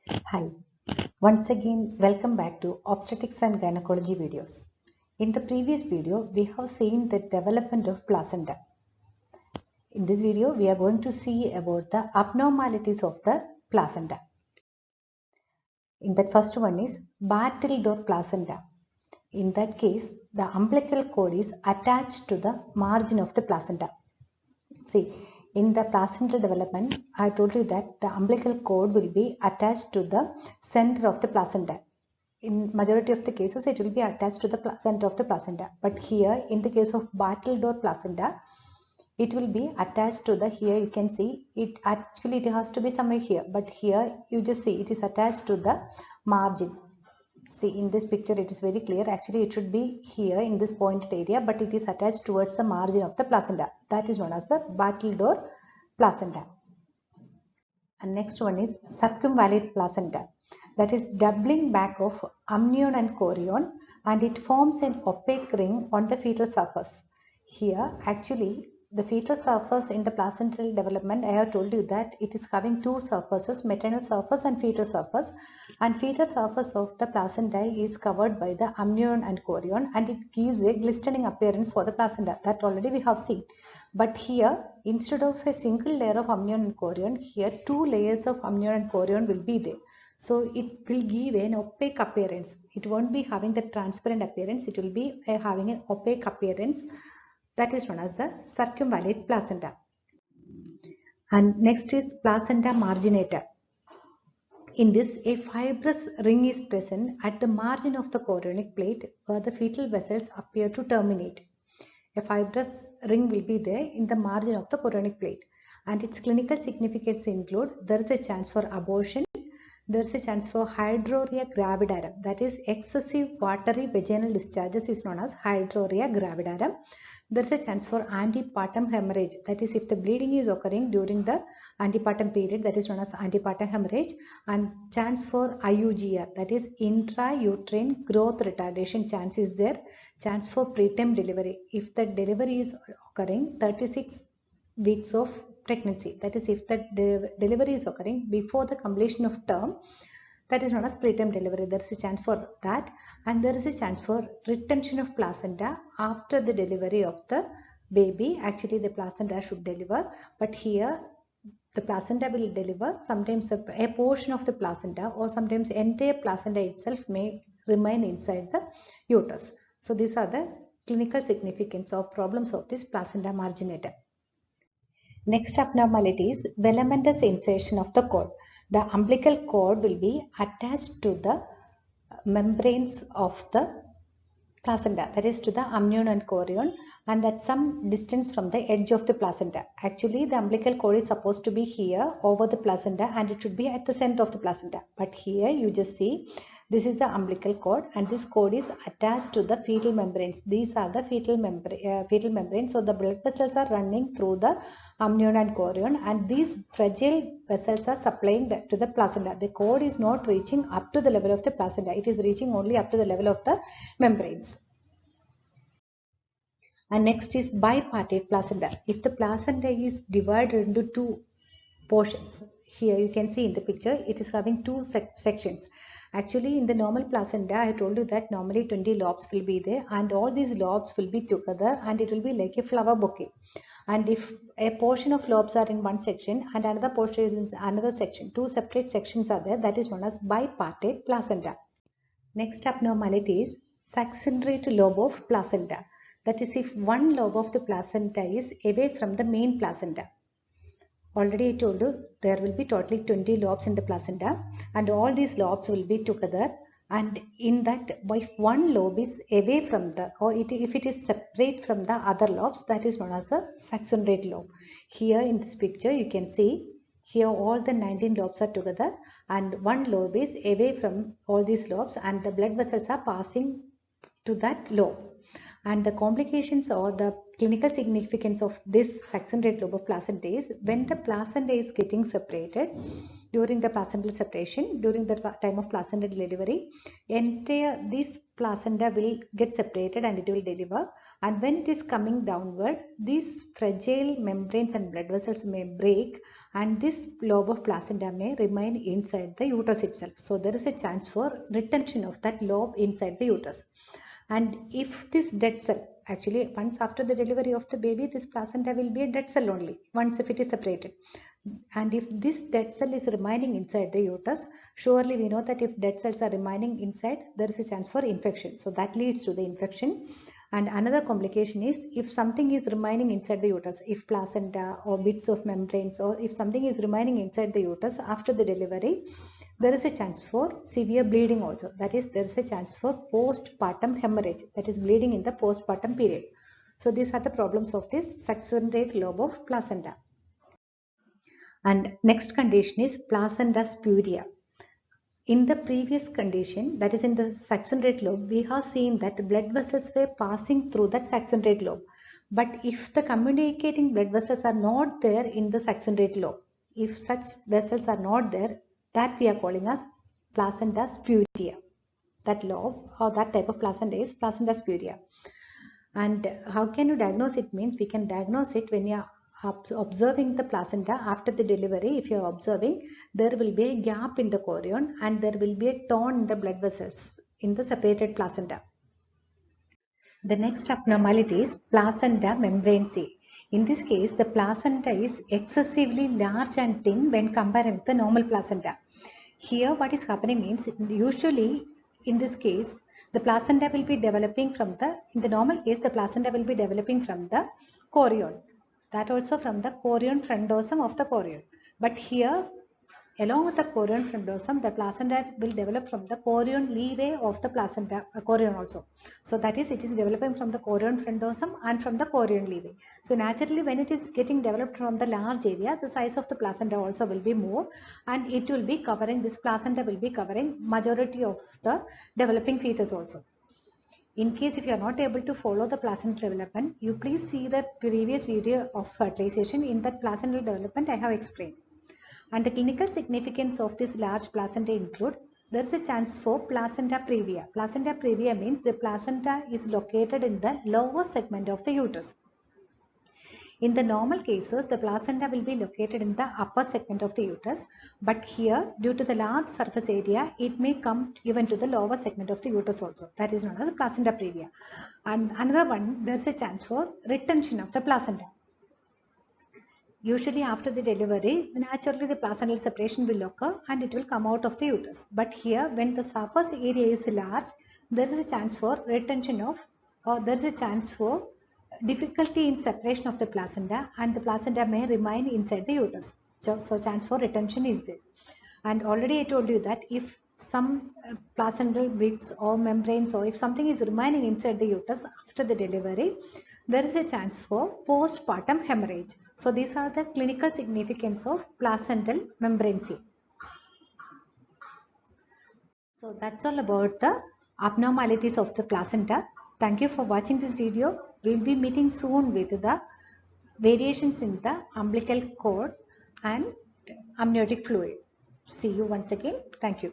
Hi, once again welcome back to obstetrics and gynecology videos. In the previous video, we have seen the development of placenta. In this video, we are going to see about the abnormalities of the placenta. In that first one is Bartle-Door placenta. In that case, the umbilical cord is attached to the margin of the placenta. See, in the placental development, I told you that the umbilical cord will be attached to the center of the placenta. In majority of the cases, it will be attached to the center of the placenta. But here, in the case of Bartle-Door placenta, it will be attached to the, here you can see, it has to be somewhere here. But here, you just see, it is attached to the margin. See, in this picture it is very clear. Actually it should be here in this pointed area, but it is attached towards the margin of the placenta. That is known as the Bartle-Door placenta. And next one is circumvallate placenta. That is doubling back of amnion and chorion, and it forms an opaque ring on the fetal surface. Here actually the fetal surface in the placental development, I have told you that it is having two surfaces, maternal surface and fetal surface. And fetal surface of the placenta is covered by the amnion and chorion, and it gives a glistening appearance for the placenta. That already we have seen. But here, instead of a single layer of amnion and chorion, here two layers of amnion and chorion will be there. So it will give an opaque appearance. It won't be having the transparent appearance. It will be having an opaque appearance. That is known as the circumvallate placenta. And next is placenta marginata. In this, a fibrous ring is present at the margin of the chorionic plate where the fetal vessels appear to terminate. A fibrous ring will be there in the margin of the chorionic plate, and its clinical significance include there is a chance for abortion, there is a chance for hydrorrhea gravidarum, that is excessive watery vaginal discharges is known as hydrorrhea gravidarum. There is a chance for antepartum hemorrhage, that is if the bleeding is occurring during the antepartum period, that is known as antepartum hemorrhage, and chance for IUGR, that is intrauterine growth retardation chance is there, chance for preterm delivery if the delivery is occurring 36 weeks of pregnancy, that is if the delivery is occurring before the completion of term, that is known as preterm delivery. There is a chance for that, and there is a chance for retention of placenta after the delivery of the baby. Actually the placenta should deliver, but here the placenta will deliver. Sometimes a portion of the placenta or sometimes entire placenta itself may remain inside the uterus. So these are the clinical significance of problems of this placenta marginata. Next abnormality is velamentous insertion of the cord. The umbilical cord will be attached to the membranes of the placenta, that is to the amnion and chorion, and at some distance from the edge of the placenta. Actually the umbilical cord is supposed to be here over the placenta, and it should be at the center of the placenta. But here you just see this is the umbilical cord, and this cord is attached to the fetal membranes. These are the fetal membranes. So the blood vessels are running through the amnion and chorion, and these fragile vessels are supplying to the placenta. The cord is not reaching up to the level of the placenta. It is reaching only up to the level of the membranes. And next is bipartite placenta. If the placenta is divided into two portions, here you can see in the picture it is having two sections. Actually in the normal placenta, I told you that normally 20 lobes will be there, and all these lobes will be together and it will be like a flower bouquet. And if a portion of lobes are in one section and another portion is in another section, two separate sections are there, that is known as bipartite placenta. Next abnormality is succinate lobe of placenta. That is if one lobe of the placenta is away from the main placenta. Already I told you there will be totally 20 lobes in the placenta, and all these lobes will be together, and in that if one lobe is away from the, or if it is separate from the other lobes, that is known as a succinate lobe. Here in this picture you can see here all the 19 lobes are together and one lobe is away from all these lobes, and the blood vessels are passing to that lobe. And the complications or the clinical significance of this succinate lobe of placenta is when the placenta is getting separated during the placental separation, during the time of placental delivery, this placenta will get separated and it will deliver, and when it is coming downward, these fragile membranes and blood vessels may break and this lobe of placenta may remain inside the uterus itself. So there is a chance for retention of that lobe inside the uterus. And if this dead cell, actually once after the delivery of the baby, this placenta will be a dead cell only once if it is separated. And if this dead cell is remaining inside the uterus, surely we know that if dead cells are remaining inside, there is a chance for infection. So that leads to the infection. And another complication is if something is remaining inside the uterus, if placenta or bits of membranes, or if something is remaining inside the uterus after the delivery, there is a chance for severe bleeding also. That is, there is a chance for postpartum hemorrhage, that is bleeding in the postpartum period. So these are the problems of this succinate lobe of placenta. And next condition is placenta spuria. In the previous condition, that is in the succinate lobe, we have seen that blood vessels were passing through that succinate lobe. But if the communicating blood vessels are not there in the succinate lobe, if such vessels are not there, that we are calling as placenta spuria. That lobe or that type of placenta is placenta spuria. And how can you diagnose it? Means we can diagnose it when you are observing the placenta after the delivery. If you are observing, there will be a gap in the chorion and there will be a torn in the blood vessels in the separated placenta. The next abnormality is placenta membranaceae. In this case, the placenta is excessively large and thin when compared with the normal placenta. Here what is happening means, usually in this case, the placenta will be developing from in the normal case, the placenta will be developing from the chorion. That also from the chorion frondosum of the chorion. But here, along with the chorion frondosum, the placenta will develop from the chorion levae of the placenta, chorion also. So that is, it is developing from the chorion frondosum and from the chorion levae. So naturally, when it is getting developed from the large area, the size of the placenta also will be more, and it will be covering, this placenta will be covering majority of the developing fetus also. In case if you are not able to follow the placental development, you please see the previous video of fertilization. In that placental development, I have explained. And the clinical significance of this large placenta include, there is a chance for placenta previa. Placenta previa means the placenta is located in the lower segment of the uterus. In the normal cases, the placenta will be located in the upper segment of the uterus, but here, due to the large surface area, it may come even to the lower segment of the uterus also. That is known as the placenta previa. And another one, there is a chance for retention of the placenta. Usually after the delivery, naturally the placental separation will occur and it will come out of the uterus. But here, when the surface area is large, there is a chance for retention of, or there is a chance for difficulty in separation of the placenta, and the placenta may remain inside the uterus. So chance for retention is there. And already I told you that if some placental bits or membranes, or if something is remaining inside the uterus after the delivery, there is a chance for postpartum hemorrhage. So these are the clinical significance of placental membranaceae. So that's all about the abnormalities of the placenta. Thank you for watching this video. We will be meeting soon with the variations in the umbilical cord and amniotic fluid. See you once again. Thank you.